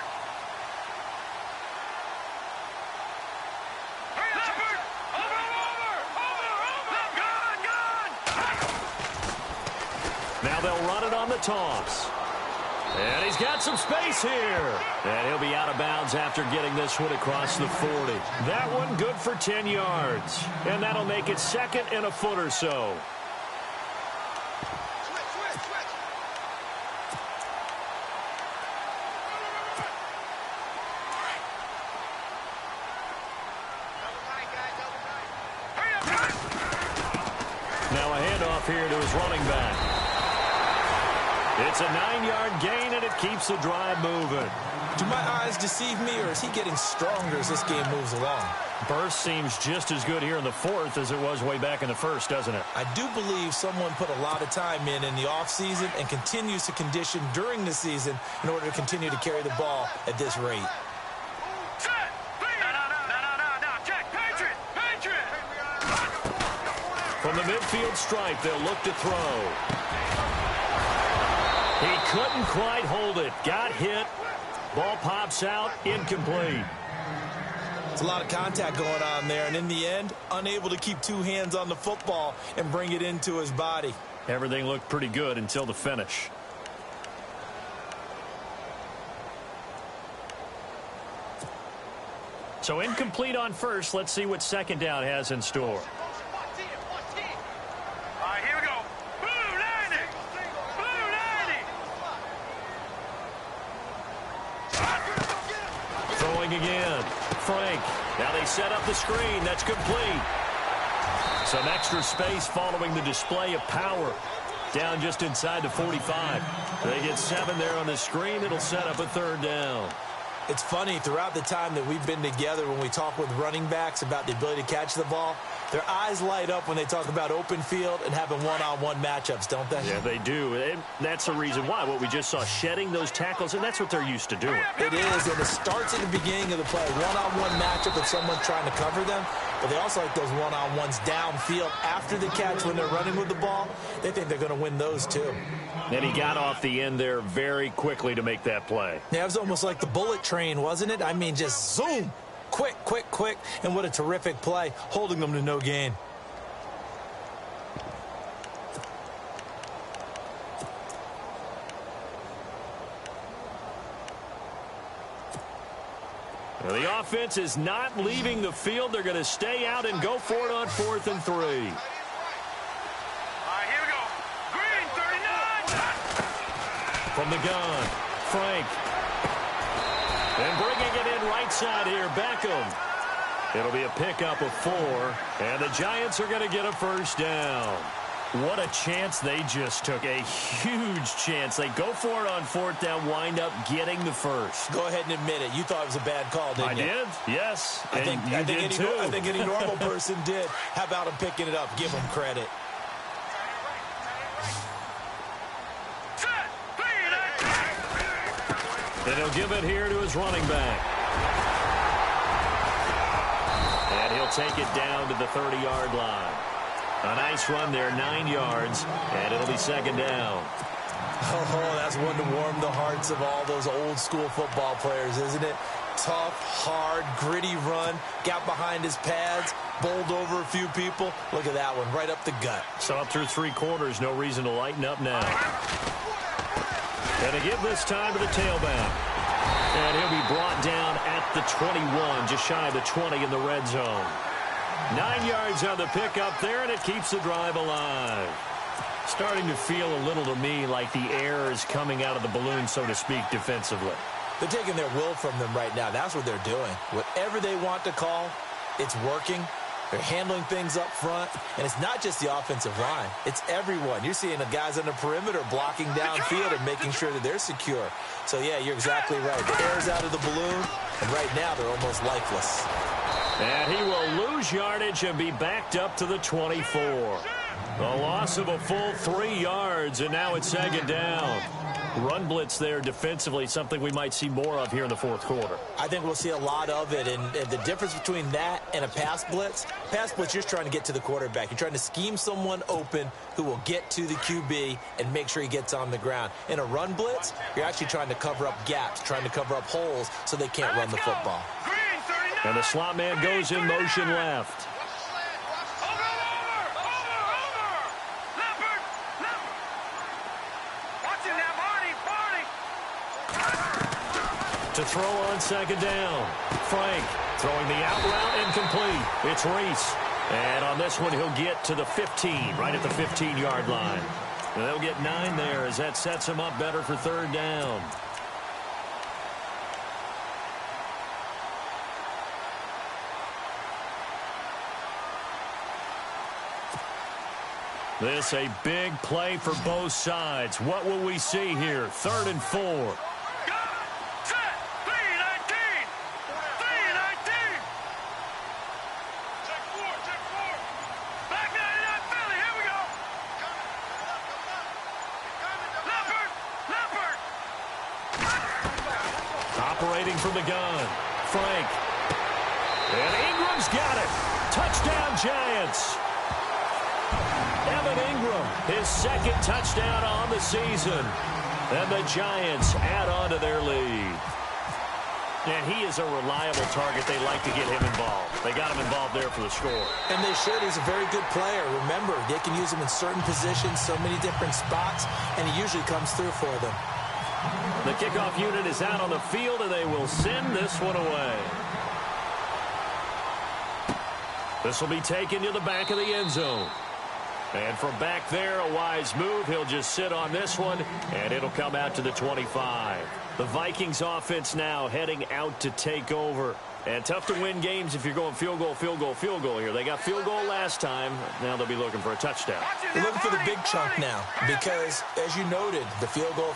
Leopard. Over. Gone. Now they'll run it on the toss. And he's got some space here. And he'll be out of bounds after getting this one across the 40. That one good for 10 yards. And that'll make it second and a foot or so. Now a handoff here to his running back. It's a 9-yard gain, and it keeps the drive moving. Do my eyes deceive me, or is he getting stronger as this game moves along? Burst seems just as good here in the fourth as it was way back in the first, doesn't it? I do believe someone put a lot of time in the offseason and continues to condition during the season in order to continue to carry the ball at this rate. Set. No. Check. Patriot. From the midfield stripe, they'll look to throw. He couldn't quite hold it. Got hit. Ball pops out. Incomplete. It's a lot of contact going on there, and in the end, unable to keep two hands on the football and bring it into his body. Everything looked pretty good until the finish. So incomplete on first. Let's see what second down has in store. All right, here we go. Blue 90. Blue 90. Throwing again. Frank. Now they set up the screen. That's complete. Some extra space following the display of power. Down just inside the 45. They get 7 there on the screen. It'll set up a third down. It's funny, throughout the time that we've been together, when we talk with running backs about the ability to catch the ball, their eyes light up when they talk about open field and having one-on-one matchups, don't they? Yeah, they do. And that's the reason why. What we just saw, shedding those tackles, and that's what they're used to doing. It is, and it starts at the beginning of the play. One-on-one matchup with someone trying to cover them, but they also like those one-on-ones downfield after the catch when they're running with the ball. They think they're going to win those, too. And he got off the end there very quickly to make that play. Yeah, it was almost like the bullet train, wasn't it? I mean, just zoom. Quick. And what a terrific play, holding them to no gain. Well, the offense is not leaving the field. They're going to stay out and go for it on 4th and 3. All right, here we go. Green 39. From the gun, Frank. And bringing it in right side here, Beckham. It'll be a pickup of 4, and the Giants are going to get a first down. What a chance they just took. A huge chance. They go for it on fourth down, wind up getting the first. Go ahead and admit it. You thought it was a bad call, didn't you? I did, yes. I think any normal person did. How about him picking it up? Give him credit. And he'll give it here to his running back. And he'll take it down to the 30-yard line. A nice run there, 9 yards, and it'll be second down. Oh, that's one to warm the hearts of all those old-school football players, isn't it? Tough, hard, gritty run, got behind his pads, bowled over a few people. Look at that one, right up the gut. So up through 3 quarters, no reason to lighten up now. And to give this time to the tailback. And he'll be brought down at the 21, just shy of the 20 in the red zone. 9 yards on the pickup there, and it keeps the drive alive. Starting to feel a little to me like the air is coming out of the balloon, so to speak, defensively. They're taking their will from them right now. That's what they're doing. Whatever they want to call, it's working. They're handling things up front, and it's not just the offensive line. It's everyone. You're seeing the guys on the perimeter blocking downfield and making sure that they're secure. So, yeah, you're exactly right. The air's out of the balloon, and right now they're almost lifeless. And he will lose yardage and be backed up to the 24. A loss of a full 3 yards, and now it's second down. Run blitz there defensively, something we might see more of here in the fourth quarter. I think we'll see a lot of it, and the difference between that and a pass blitz, you're just trying to get to the quarterback. You're trying to scheme someone open who will get to the QB and make sure he gets on the ground. In a run blitz, you're actually trying to cover up gaps, trying to cover up holes so they can't run the football. And the slot man goes in motion left. To throw on second down. Frank throwing the out route incomplete. It's Reese. And on this one, he'll get to the 15, right at the 15-yard line. And they'll get 9 there as that sets him up better for third down. This a big play for both sides. What will we see here? 3rd and 4. Operating from the gun. Frank. And Ingram's got it. Touchdown, Giants. Evan Ingram, his second touchdown on the season. And the Giants add on to their lead. And he is a reliable target. They like to get him involved. They got him involved there for the score. And they should. He's a very good player. Remember, they can use him in certain positions, so many different spots, and he usually comes through for them. The kickoff unit is out on the field, and they will send this one away. This will be taken to the back of the end zone. And from back there, a wise move. He'll just sit on this one, and it'll come out to the 25. The Vikings offense now heading out to take over. And tough to win games if you're going field goal, field goal, field goal here. They got field goal last time. Now they'll be looking for a touchdown. They're looking for the big chunk now because, as you noted, the field goal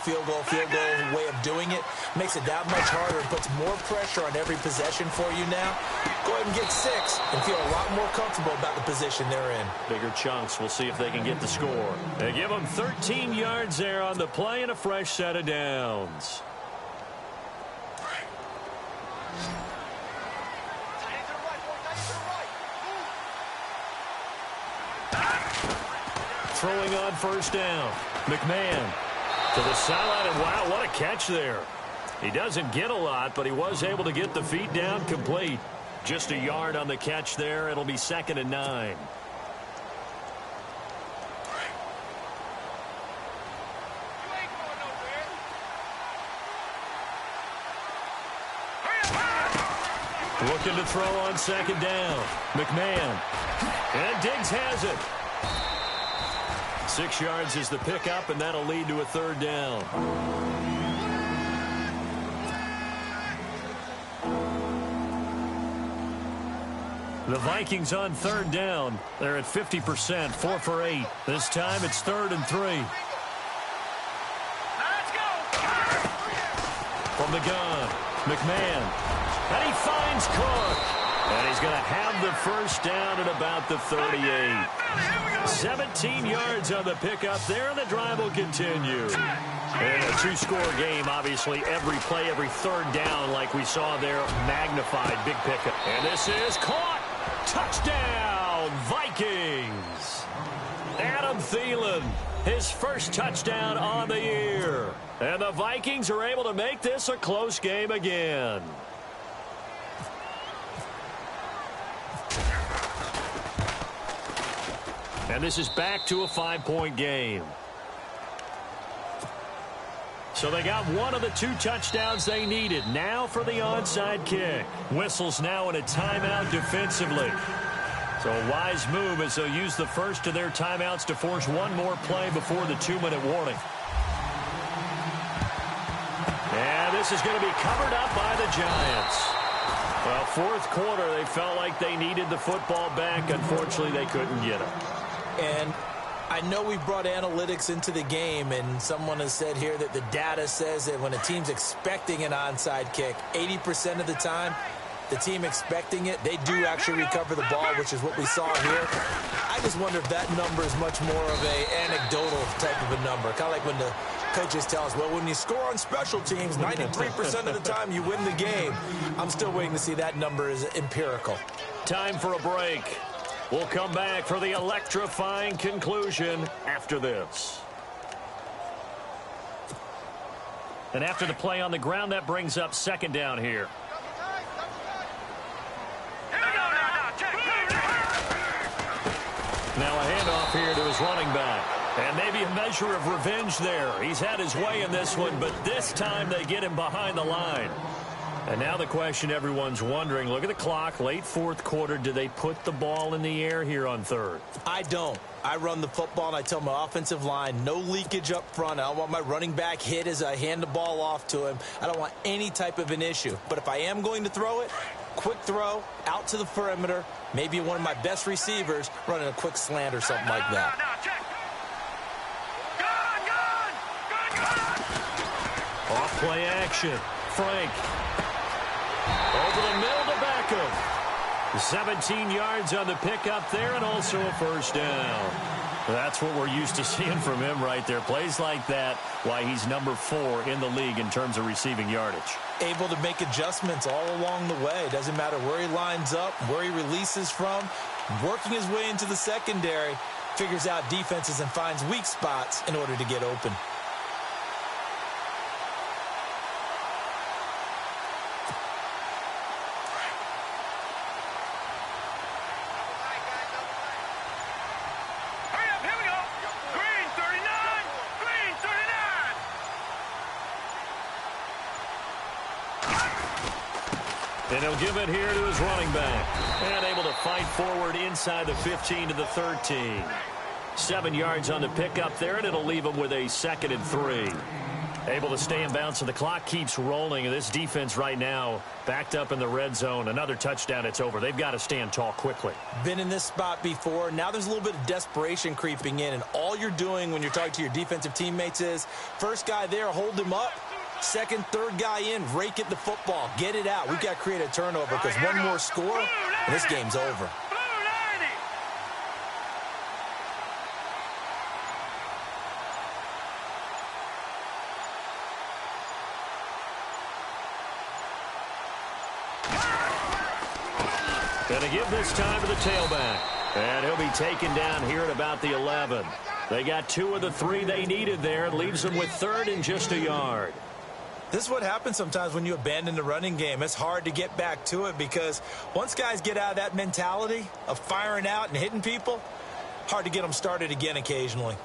way of doing it makes it that much harder and puts more pressure on every possession for you now. Go ahead and get 6 and feel a lot more comfortable about the position they're in. Bigger chunks. We'll see if they can get the score. They give them 13 yards there on the play and a fresh set of downs. Throwing on first down. McMahon to the sideline, and wow, what a catch there. He doesn't get a lot, but he was able to get the feet down complete. Just a yard on the catch there. It'll be 2nd and 9. Looking to throw on second down. McMahon. And Diggs has it. 6 yards is the pickup, and that'll lead to a third down. The Vikings on third down. They're at 50%, 4 for 8. This time it's 3rd and 3. Now let's go. From the gun, McMahon. And he finds Cook. And he's going to have the first down at about the 38. 17 yards on the pickup there, and the drive will continue. And a two-score game, obviously, every play, every third down, like we saw there, magnified, big pickup. And this is caught. Touchdown, Vikings. Adam Thielen, his first touchdown on the year. And the Vikings are able to make this a close game again. And this is back to a 5-point game. So they got one of the 2 touchdowns they needed. Now for the onside kick. Whistles now in a timeout defensively. So a wise move as they'll use the first of their timeouts to force one more play before the 2-minute warning. And this is going to be covered up by the Giants. Well, fourth quarter, they felt like they needed the football back. Unfortunately, they couldn't get it. And I know we brought analytics into the game, and someone has said here that the data says that when a team's expecting an onside kick, 80% of the time, the team expecting it, they do actually recover the ball, which is what we saw here. I just wonder if that number is much more of an anecdotal type of a number. Kind of like when the coaches tell us, well, when you score on special teams, 93% of the time you win the game. I'm still waiting to see that number is empirical. Time for a break. We'll come back for the electrifying conclusion after this. And after the play on the ground, that brings up second down here. Now a handoff here to his running back. And maybe a measure of revenge there. He's had his way in this one, but this time they get him behind the line. And now the question everyone's wondering, look at the clock, late fourth quarter, do they put the ball in the air here on third? I don't. I run the football, and I tell my offensive line, no leakage up front. I don't want my running back hit as I hand the ball off to him. I don't want any type of an issue. But if I am going to throw it, quick throw, out to the perimeter, maybe one of my best receivers running a quick slant or something like that. Off play action. Frank. Over the middle to Beckham. 17 yards on the pickup there and also a first down. That's what we're used to seeing from him right there. Plays like that, why he's number 4 in the league in terms of receiving yardage. Able to make adjustments all along the way. Doesn't matter where he lines up, where he releases from. Working his way into the secondary, figures out defenses and finds weak spots in order to get open. And he'll give it here to his running back. And able to fight forward inside the 15 to the 13. 7 yards on the pickup there, and it'll leave him with a 2nd and 3. Able to stay in bounds, so the clock keeps rolling. And this defense right now backed up in the red zone. Another touchdown, it's over. They've got to stand tall quickly. Been in this spot before. Now there's a little bit of desperation creeping in. And all you're doing when you're talking to your defensive teammates is, first guy there, hold him up. Second, third guy in, rake at the football. Get it out. We've got to create a turnover because one more score, and this game's over. Going to give this time to the tailback. And he'll be taken down here at about the 11. They got 2 of the 3 they needed there. It leaves them with 3rd and just a yard. This is what happens sometimes when you abandon the running game. It's hard to get back to it because once guys get out of that mentality of firing out and hitting people, hard to get them started again occasionally.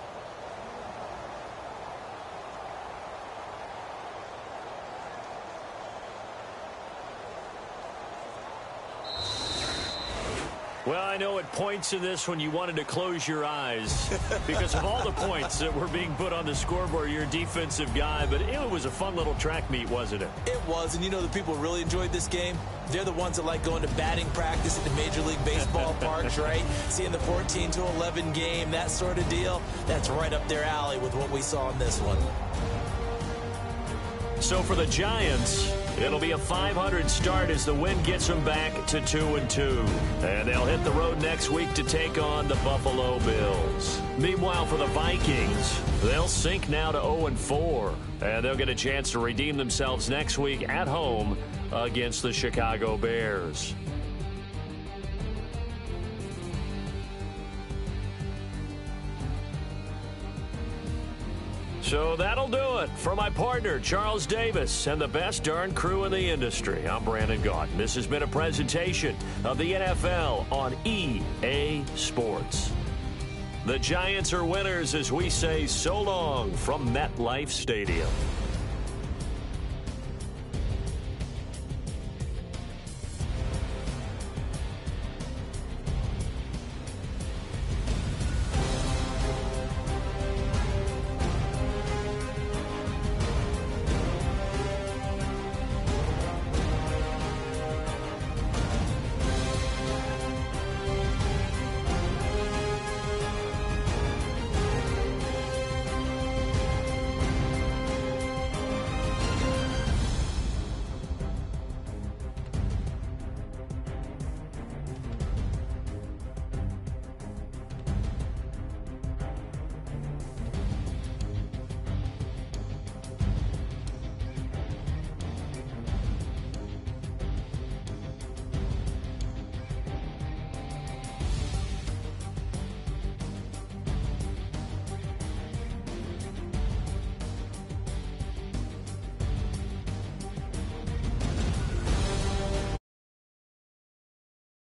Well, I know at points in this when you wanted to close your eyes because of all the points that were being put on the scoreboard. You're a defensive guy, but it was a fun little track meet, wasn't it? It was, and you know the people who really enjoyed this game? They're the ones that like going to batting practice at the Major League Baseball parks, right? Seeing the 14-11 game, that sort of deal. That's right up their alley with what we saw in this one. So for the Giants, it'll be a .500 start as the win gets them back to 2-2. And they'll hit the road next week to take on the Buffalo Bills. Meanwhile, for the Vikings, they'll sink now to 0-4. And they'll get a chance to redeem themselves next week at home against the Chicago Bears. So that'll do it for my partner, Charles Davis, and the best darn crew in the industry. I'm Brandon Gaudin. This has been a presentation of the NFL on EA Sports. The Giants are winners as we say so long from MetLife Stadium.